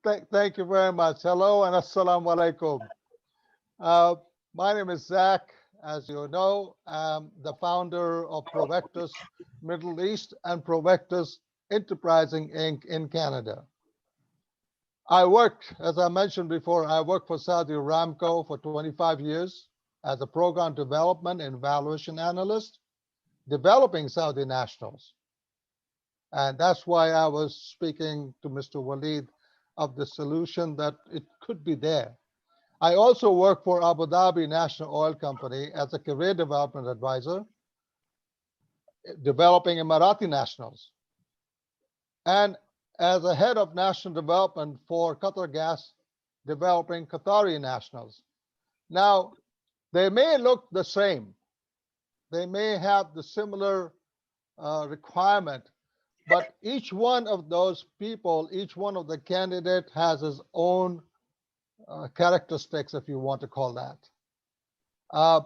Thank you very much. Hello and assalamu alaikum. Uh, my name is Zack. As you know, I'm the founder of Provectus Middle East and Provectus Enterprising Inc. in Canada. I worked, as I mentioned before, I worked for Saudi Aramco for 25 years as a program development and evaluation analyst, developing Saudi nationals. And that's why I was speaking to Mr. Walid of the solution that it could be there. I also work for Abu Dhabi National Oil Company as a career development advisor, developing Emirati nationals, and as a head of national development for Qatar Gas, developing Qatari nationals. Now, they may look the same. They may have the similar requirement, but each one of those people, each one of the candidate has his own characteristics, if you want to call that.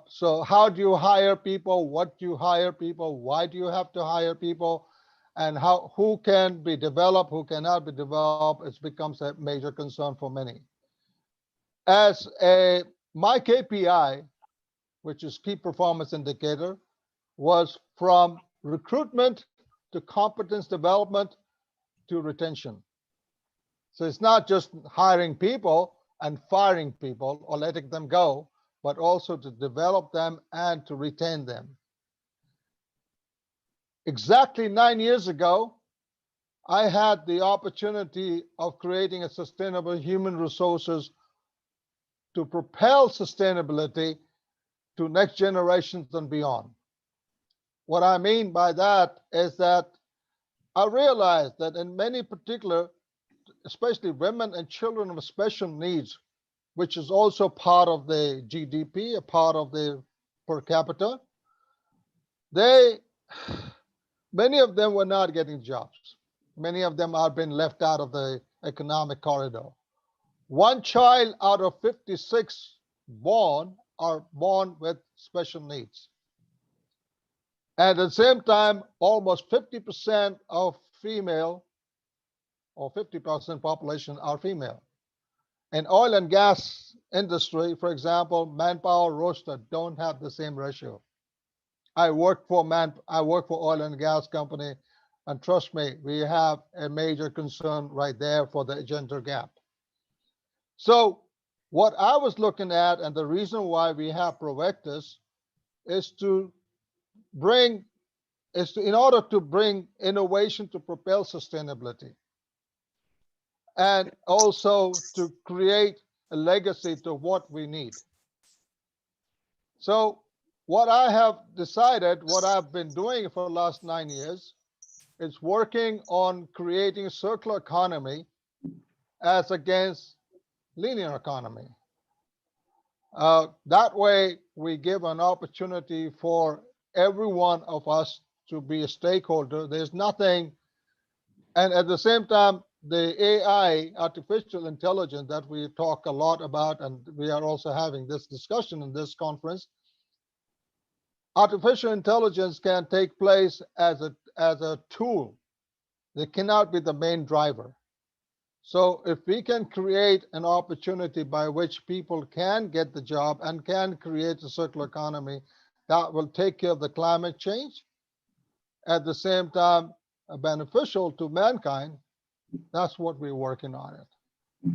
So how do you hire people? What do you hire people? Why do you have to hire people? And who can be developed, who cannot be developed, it becomes a major concern for many. My KPI, which is key performance indicator, was from recruitment to competence development to retention. So it's not just hiring people and firing people or letting them go, but also to develop them and to retain them. Exactly 9 years ago, I had the opportunity of creating a sustainable human resources to propel sustainability to next generations and beyond. What I mean by that is that I realized that in many particular, especially women and children with special needs, which is also part of the GDP, a part of the per capita, many of them were not getting jobs. Many of them are being left out of the economic corridor. One child out of 56 born are born with special needs. At the same time, almost 50% of female or 50% population are female. In oil and gas industry, for example, manpower roster don't have the same ratio. I work for oil and gas company, and trust me, we have a major concern right there for the gender gap. So what I was looking at, and the reason why we have Provectus, is in order to bring innovation to propel sustainability, and also to create a legacy to what we need. So what I have decided, what I've been doing for the last 9 years, is working on creating a circular economy as against linear economy. That way, we give an opportunity for every one of us to be a stakeholder. There's nothing, and at the same time, the AI, artificial intelligence, that we talk a lot about, and we are also having this discussion in this conference, artificial intelligence can take place as a tool. It cannot be the main driver. So if we can create an opportunity by which people can get the job and can create a circular economy that will take care of the climate change, at the same time beneficial to mankind, that's what we're working on it.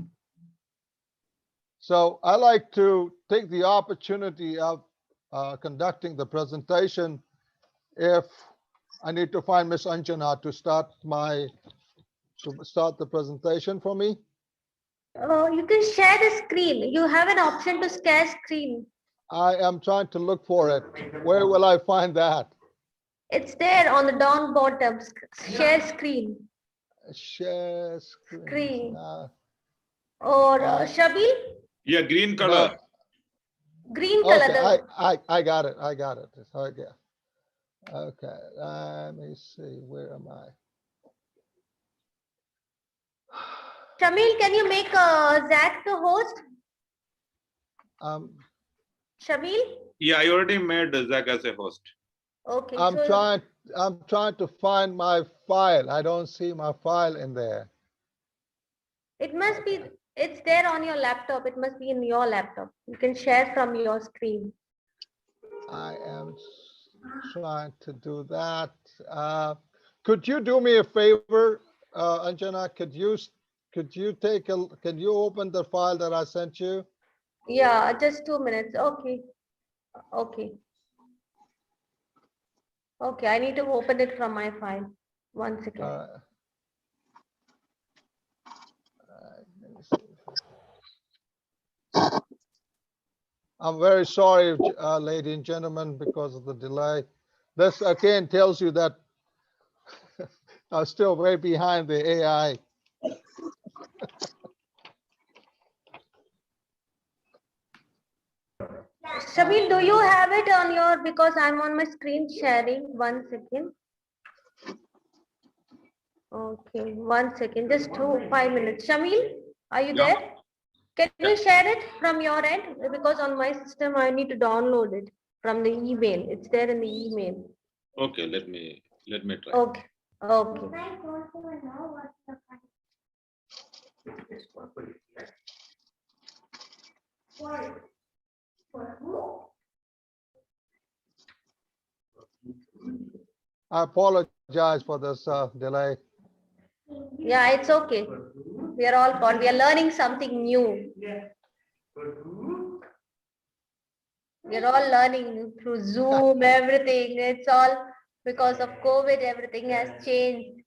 So I like to take the opportunity of conducting the presentation. If I need to find Ms. Anjana to start the presentation for me. You can share the screen. You have an option to share screen. I am trying to look for it. Where will I find that? It's there on the down bottom. Share screen. Share screen. Or Shabil? Yeah, green color. No. Green color. Okay, I got it. I got it. Okay. Okay. Let me see. Where am I? Shamil, can you make Zack the host? Shamil? Yeah, I already made Zack as a host. Okay. I'm trying to find my file. I don't see my file in there. It must be, it's there on your laptop. It must be in your laptop. You can share from your screen. I am trying to do that. Could you do me a favor, Anjana? Could you can you open the file that I sent you? Yeah, just 2 minutes. Okay. Okay. Okay, I need to open it from my file. 1 second. Let me see. I'm very sorry, ladies and gentlemen, because of the delay. This again tells you that I'm still way behind the AI. Shamil, do you have it on your, because I'm on my screen sharing. 1 second. Okay, 1 second, just 5 minutes. Shamil, are you Yeah. there? Can you share it from your end? Because on my system, I need to download it from the email. It's there in the email. Okay, let me try. Okay, okay. I apologize for this delay. Yeah, it's okay. We are all caught. We are learning something new. We are all learning through Zoom, everything. It's all because of COVID, everything has changed.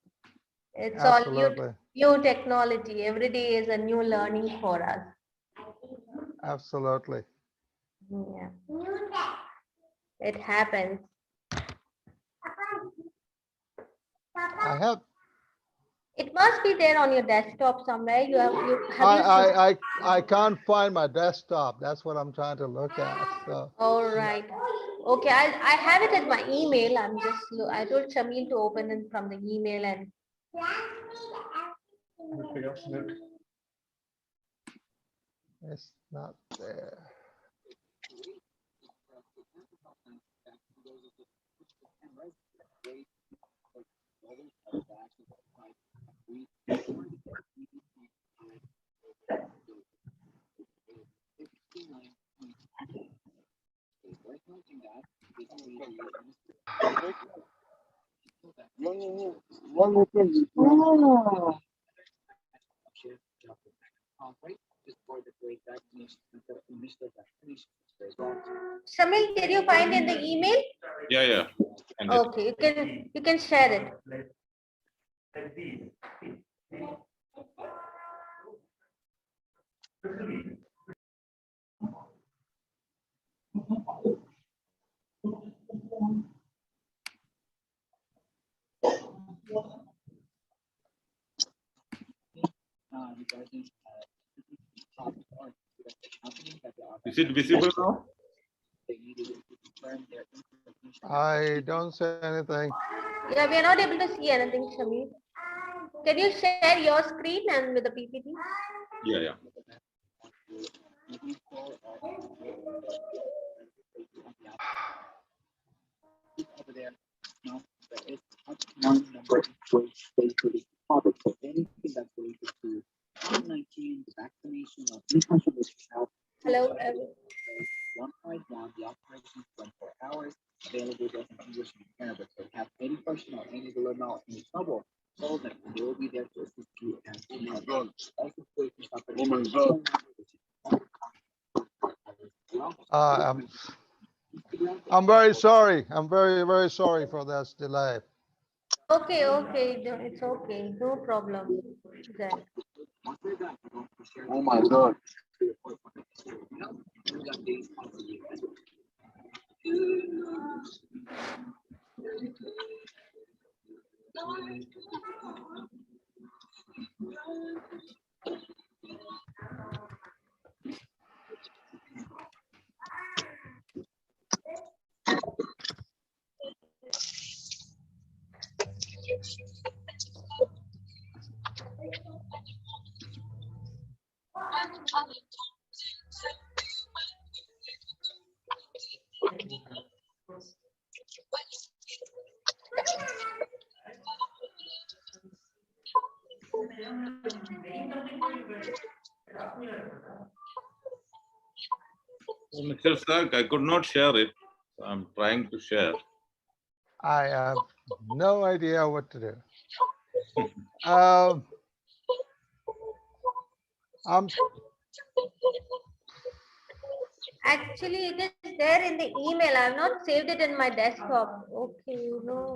It's all Absolutely. new technology. Every day is a new learning for us. Absolutely. Yeah. It happens. I have It must be there on your desktop somewhere. Have I can't find my desktop. That's what I'm trying to look at. So all right. Okay, I have it at my email. I told Shamil to open it from the email and it's not there. Shamil, did you find in the email? Yeah. Okay, you can share it. Is it visible now? I don't say anything. Yeah, we are not able to see anything, Shamil. Can you share your screen and with the PPT? Yeah. Hello. I'm very sorry. I'm very sorry for this delay. Okay, it's okay, no problem. Zack. Oh my God. Mr. Zack, I could not share it. So I'm trying to share. I have no idea what to do. Um, I'm Actually, it is there in the email. I have not saved it in my desktop. Okay, no.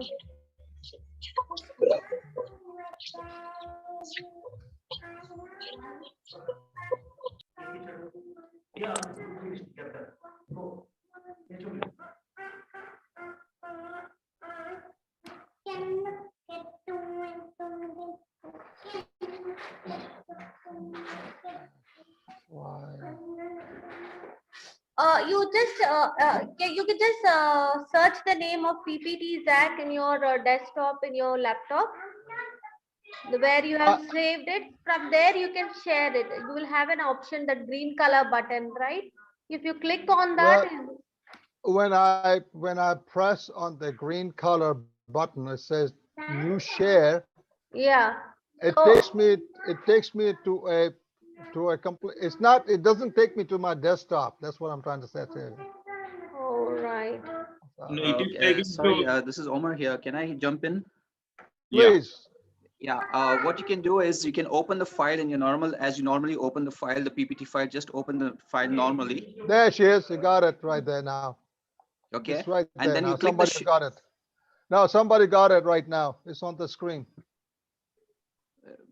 why. You can just search the name of PPT Zack in your desktop in your laptop, where you have saved it. From there, you can share it. You will have an option, that green color button, right? If you click on that, When I press on the green color button, it says new share. yeah. It So, takes me to a complete. It's not. It doesn't take me to my desktop. That's what I'm trying to say to you. all right. No, it is Okay, taken sorry, to. this is Omar here. Can I jump in? Yeah. Please. Yeah, what you can do is you can open the file in your as you normally open the file, the PPT file, just open the file normally, There she is. You got it right there now. okay? It's right And there then now. you click the, Somebody got it. No, somebody got it right now. It's on the screen.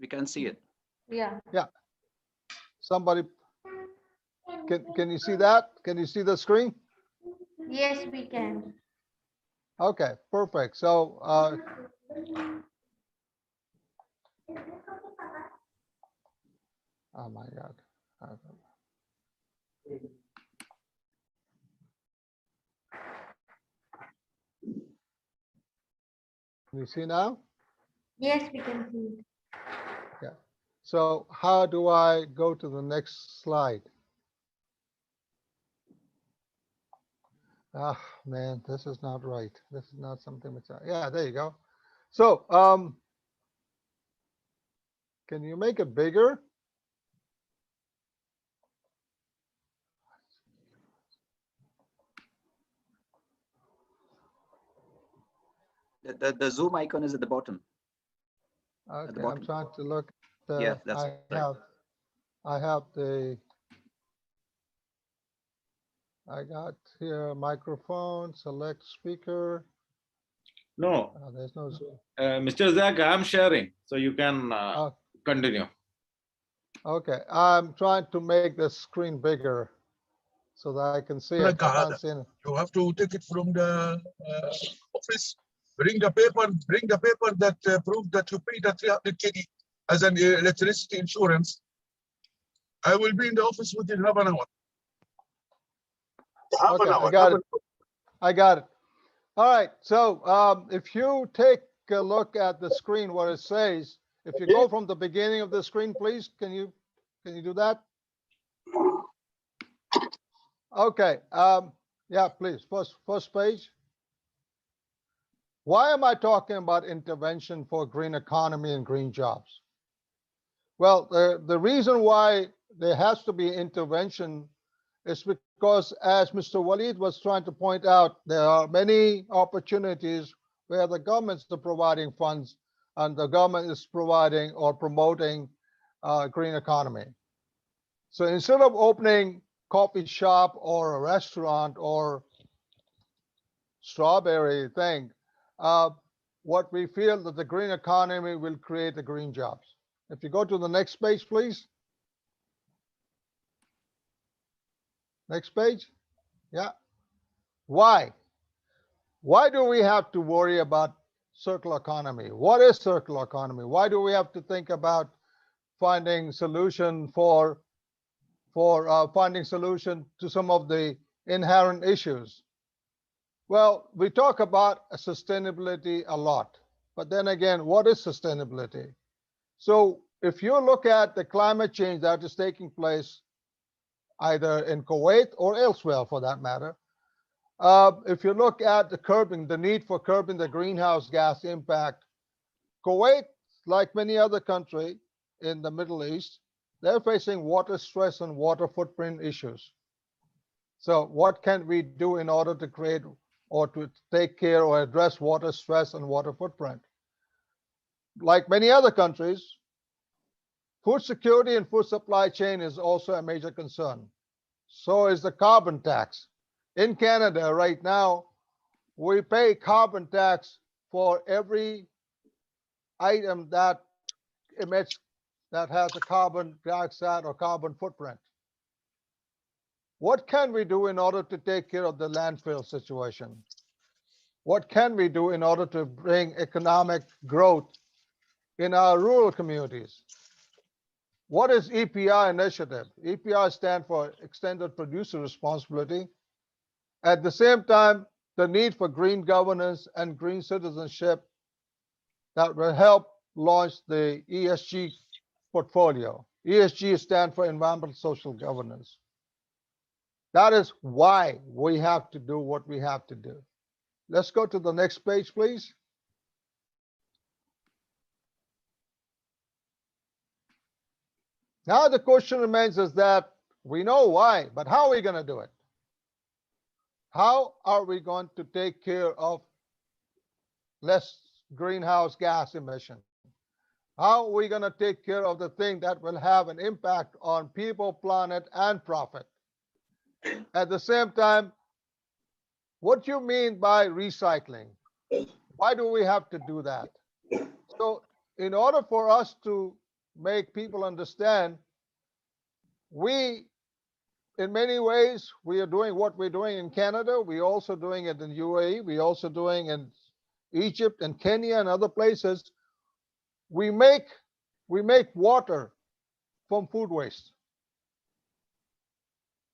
we can see it. Yeah. Somebody, can you see that? Can you see the screen? Yes, we can. Okay, perfect. So, oh my God. Can you see now? Yes, we can see it. So how do I go to the next slide? Ah, man, this is not right. This is not something which yeah, there you go. So, can you make it bigger? The zoom icon is at the bottom. Okay, I'm bottom. trying to look. Yeah, that's I have the. I got here microphone, select speaker. No, There's no Zoom. Mr. Zack, I'm sharing, so you can continue. Okay, I'm trying to make the screen bigger so that I can see it. I can't see it. You have to take it from the office. Bring the paper that proves that you paid the 300 KD as an electricity insurance. I will be in the office within half an hour. Okay, I got it. I got it. All right. So if you take a look at the screen where it says, if you go from the beginning of the screen, please, can you do that? Okay. Yeah, please. First page. Why am I talking about intervention for green economy and green jobs? Well, the reason why there has to be intervention is because, as Mr. Walid was trying to point out, there are many opportunities where the governments are providing funds and the government is providing or promoting green economy. So instead of opening coffee shop or a restaurant or strawberry thing, what we feel that the green economy will create the green jobs. If you go to the next page, please. Next page. Yeah. Why? Why do we have to worry about circular economy? What is circular economy? Why do we have to think about finding solution finding solution to some of the inherent issues? Well, we talk about sustainability a lot, but then again, what is sustainability? So if you look at the climate change that is taking place either in Kuwait or elsewhere for that matter, if you look at the need for curbing the greenhouse gas impact, Kuwait, like many other countries in the Middle East, they're facing water stress and water footprint issues. So what can we do in order to create or to take care or address water stress and water footprint? Like many other countries, food security and food supply chain is also a major concern. So is the carbon tax. In Canada right now, we pay carbon tax for every item that emits, that has a carbon dioxide or carbon footprint. What can we do in order to take care of the landfill situation? What can we do in order to bring economic growth in our rural communities? What is EPR initiative? EPR stands for Extended Producer Responsibility. At the same time, the need for green governance and green citizenship that will help launch the ESG portfolio. ESG stands for Environmental Social Governance. That is why we have to do what we have to do. Let's go to the next page, please. Now the question remains is that we know why, but how are we going to do it? How are we going to take care of less greenhouse gas emission? How are we going to take care of the thing that will have an impact on people, planet, and profit? At the same time, what do you mean by recycling? Why do we have to do that? So in order for us to make people understand, we, in many ways, we are doing what we're doing in Canada. We're also doing it in UAE. We're also doing in Egypt and Kenya and other places. We make water from food waste.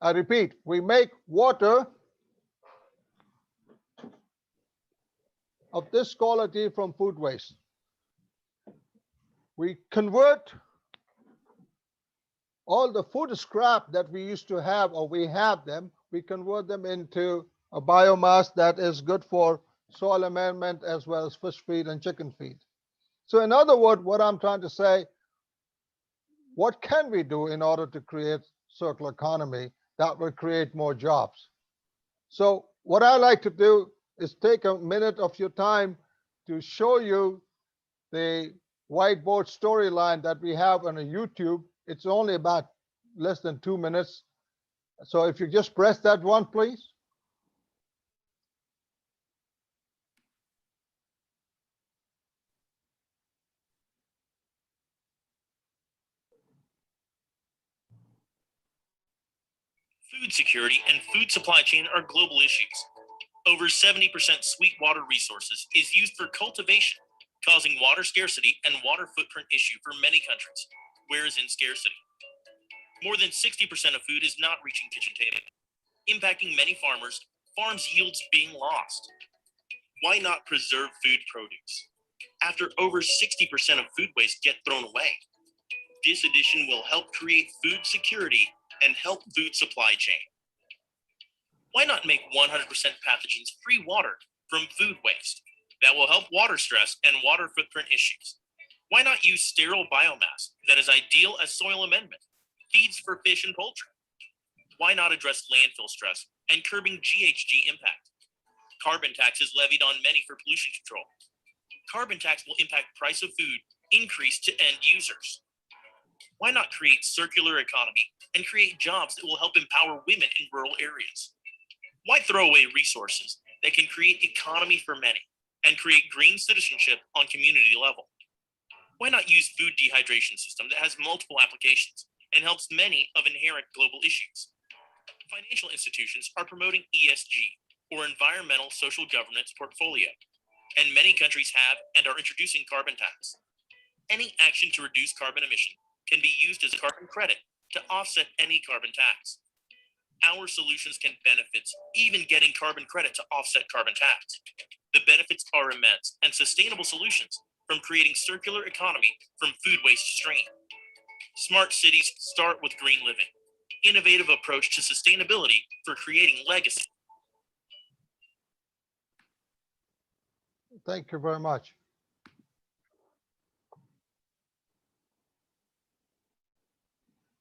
I repeat, we make water of this quality from food waste. We convert all the food scrap that we used to have, or we have them, we convert them into a biomass that is good for soil amendment as well as fish feed and chicken feed. So in other words, what I'm trying to say, what can we do in order to create circular economy that will create more jobs? So what I like to do is take a minute of your time to show you the whiteboard storyline that we have on a YouTube. It's only about less than 2 minutes. So if you just press that one, please. Food security and food supply chain are global issues. Over 70% sweet water resources is used for cultivation, causing water scarcity and water footprint issue for many countries, whereas in scarcity. More than 60% of food is not reaching kitchen table, impacting many farmers, farms' yields being lost. Why not preserve food produce? After over 60% of food waste get thrown away. This addition will help create food security and help food supply chain. Why not make 100% pathogens-free water from food waste? That will help water stress and water footprint issues. Why not use sterile biomass that is ideal as soil amendment, feeds for fish and poultry? Why not address landfill stress and curbing GHG impact? Carbon tax is levied on many for pollution control. Carbon tax will impact price of food increase to end users. Why not create circular economy and create jobs that will help empower women in rural areas? Why throw away resources that can create economy for many and create green citizenship on community level? Why not use food dehydration system that has multiple applications and helps many of inherent global issues? Financial institutions are promoting ESG, or environmental social governance portfolio, and many countries have and are introducing carbon tax. Any action to reduce carbon emission can be used as a carbon credit to offset any carbon tax. Our solutions can benefit even getting carbon credit to offset carbon tax. The benefits are immense and sustainable solutions from creating circular economy from food waste stream. Smart cities start with green living. Innovative approach to sustainability for creating legacy. Thank you very much.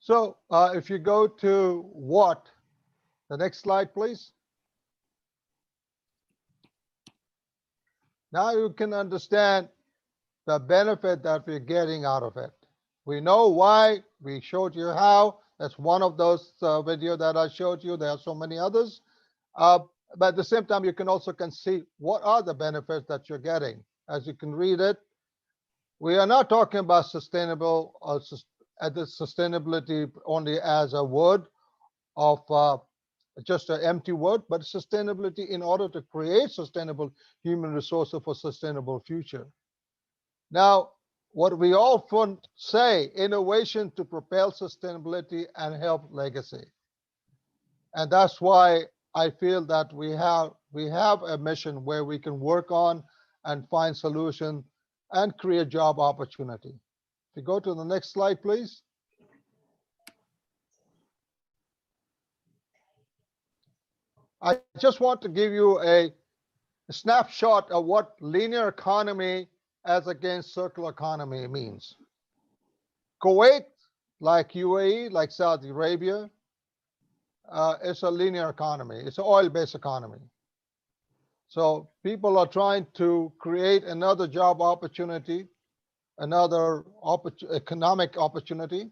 So if you go to what, the next slide, please. Now you can understand the benefit that we're getting out of it. We know why, we showed you how. That's one of those video that I showed you. There are so many others. But at the same time, you can also see what are the benefits that you're getting. As you can read it, we are not talking about sustainable or sustainability only as a word of just an empty word, but sustainability in order to create sustainable human resources for sustainable future. Now, what we often say, innovation to propel sustainability and help legacy. And that's why I feel that we have a mission where we can work on and find solution and create job opportunity. If you go to the next slide, please. I just want to give you a snapshot of what linear economy as against circular economy means. Kuwait, like UAE, like Saudi Arabia, it's a linear economy. It's an oil-based economy. So people are trying to create another job opportunity, another economic opportunity.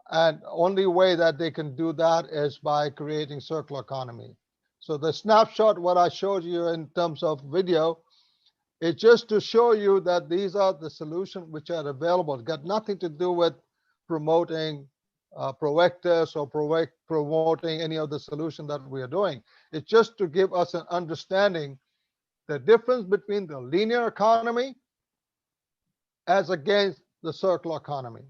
And only way that they can do that is by creating circular economy. So the snapshot, what I showed you in terms of video, it's just to show you that these are the solutions which are available. It's got nothing to do with promoting Provectus or promoting any of the solution that we are doing. It's just to give us an understanding the difference between the linear economy as against the circular economy.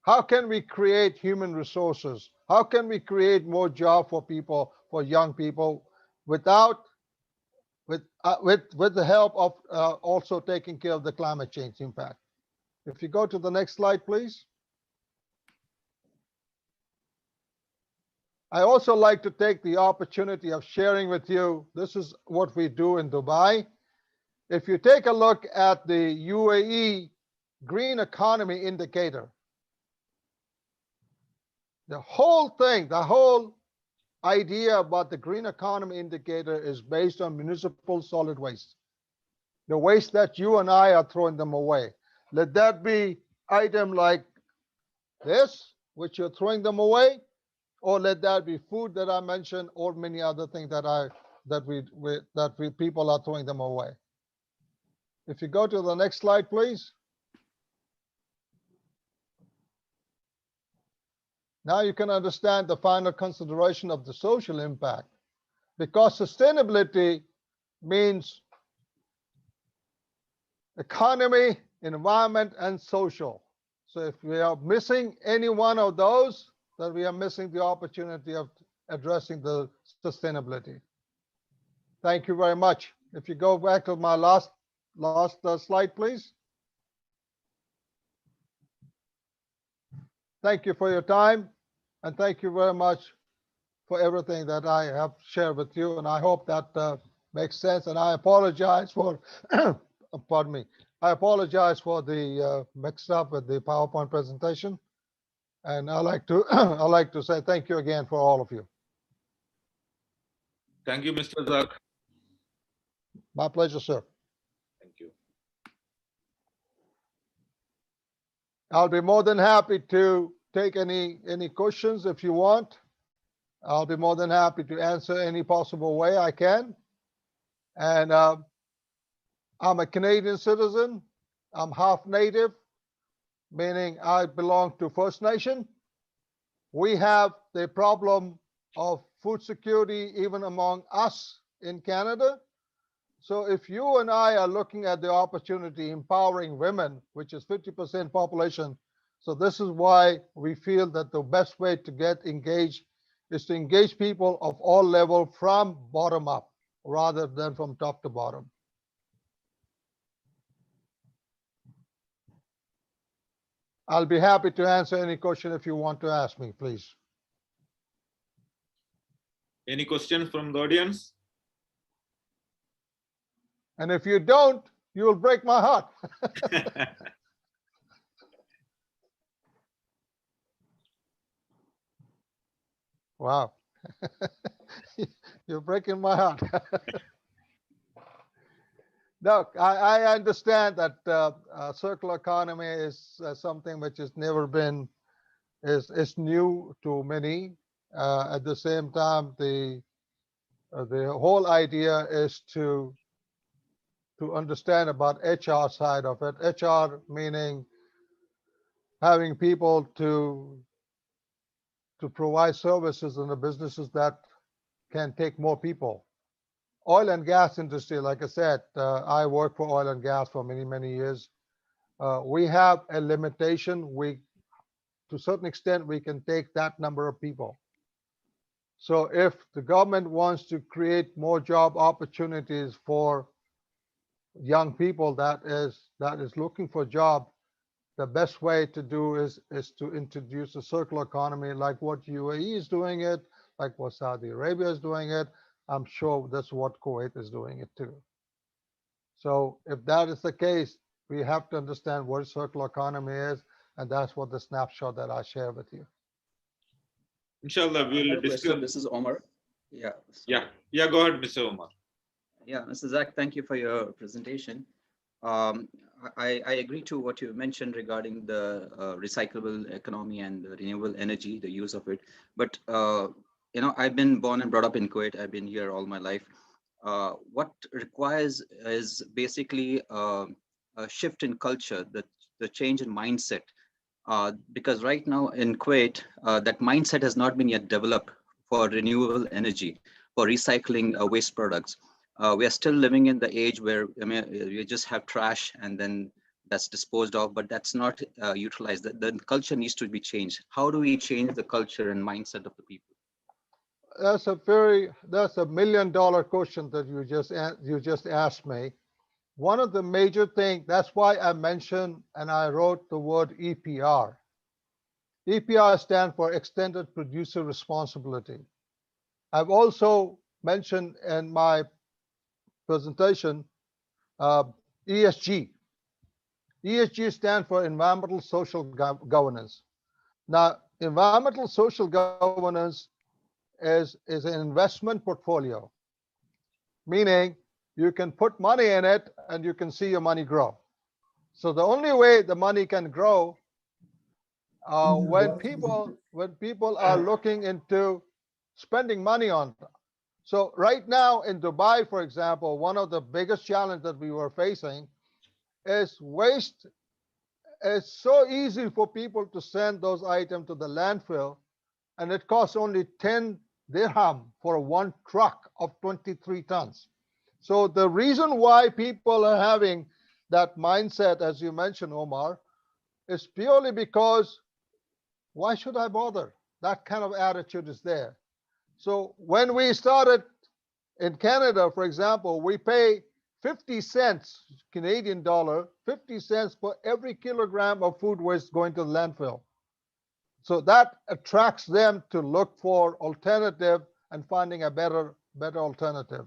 How can we create human resources? How can we create more jobs for people, for young people, with the help of also taking care of the climate change impact? If you go to the next slide, please. I also like to take the opportunity of sharing with you, this is what we do in Dubai. If you take a look at the UAE Green Economy Indicator, the whole thing, the whole idea about the Green Economy Indicator is based on municipal solid waste. The waste that you and I are throwing them away. Let that be item like this, which you're throwing them away, or let that be food that I mentioned, or many other things that people are throwing them away. If you go to the next slide, please. Now you can understand the final consideration of the social impact, because sustainability means economy, environment, and social. So if we are missing any one of those, then we are missing the opportunity of addressing the sustainability. Thank you very much. If you go back to my last slide, please. Thank you for your time, and thank you very much for everything that I have shared with you, and I hope that makes sense. And I apologize for, pardon me, I apologize for the mixed up with the PowerPoint presentation. And I like to say thank you again for all of you. Thank you, Mr. Zack. My pleasure, sir. Thank you. I'll be more than happy to take any questions if you want. I'll be more than happy to answer any possible way I can. And I'm a Canadian citizen. I'm half native, meaning I belong to First Nation. We have the problem of food security even among us in Canada. So if you and I are looking at the opportunity empowering women, which is 50% population, so this is why we feel that the best way to get engaged is to engage people of all levels from bottom up rather than from top to bottom. I'll be happy to answer any question if you want to ask me, please. Any questions from the audience? And if you don't, you will break my heart. Wow. You're breaking my heart. No, I understand that circular economy is something which has never been, is new to many. At the same time, the whole idea is to understand about HR side of it. HR meaning having people to provide services in the businesses that can take more people. Oil and gas industry, like I said, I worked for oil and gas for many years. We have a limitation. To a certain extent, we can take that number of people. So if the government wants to create more job opportunities for young people that is looking for a job, the best way to do is to introduce a circular economy like what UAE is doing it, like what Saudi Arabia is doing it. I'm sure that's what Kuwait is doing it too. So if that is the case, we have to understand what circular economy is, and that's what the snapshot that I share with you. Inshallah, we'll discuss. This is Omar. Yeah. Yeah, go ahead, Mr. Omar. Yeah, Mr. Zack, thank you for your presentation. I agree to what you mentioned regarding the recyclable economy and the renewable energy, the use of it. But, I've been born and brought up in Kuwait. I've been here all my life. What requires is basically a shift in culture, the change in mindset. Because right now in Kuwait, that mindset has not been yet developed for renewable energy, for recycling waste products. We are still living in the age where you just have trash and then that's disposed of, but that's not utilized. The culture needs to be changed. How do we change the culture and mindset of the people? That's a $1 million question that you just asked me. One of the major things, that's why I mentioned and I wrote the word EPR. EPR stands for Extended Producer Responsibility. I've also mentioned in my presentation ESG. ESG stands for Environmental Social Governance. Now, environmental social governance is an investment portfolio, meaning you can put money in it and you can see your money grow. So the only way the money can grow when people are looking into spending money on. So right now in Dubai, for example, one of the biggest challenges that we were facing is waste. It's so easy for people to send those items to the landfill, and it costs only 10 dirham for one truck of 23 tons. So the reason why people are having that mindset, as you mentioned, Omar, is purely because why should I bother? That kind of attitude is there. So when we started in Canada, for example, we pay 50 cents Canadian dollar, 50 cents for every kilogram of food waste going to the landfill. So that attracts them to look for alternative and finding a better alternative.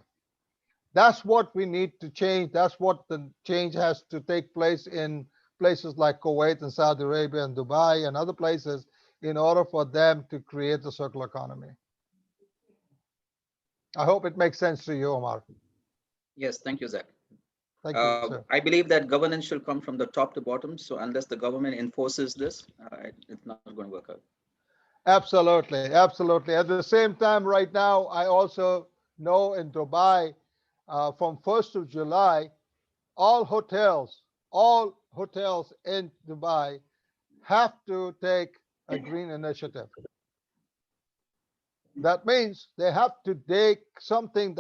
That's what we need to change. That's what the change has to take place in places like Kuwait and Saudi Arabia and Dubai and other places in order for them to create the circular economy. I hope it makes sense to you, Omar. Yes, thank you, Zack. Thank you, sir. I believe that governance should come from the top to bottom. So unless the government enforces this, it's not going to work out. Absolutely, absolutely. At the same time, right now, I also know in Dubai, from 1st of July, all hotels in Dubai have to take a green initiative. That means they have to take something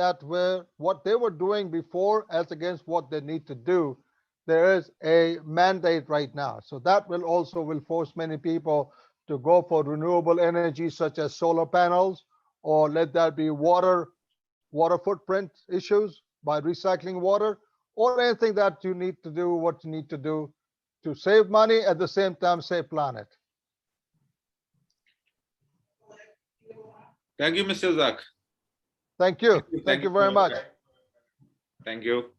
what they were doing before as against what they need to do. There is a mandate right now. So that will force many people to go for renewable energy such as solar panels, or let that be water footprint issues by recycling water, or anything that you need to do what you need to do to save money at the same time save planet. Thank you, Mr. Zack. Thank you. Thank you very much. Thank you.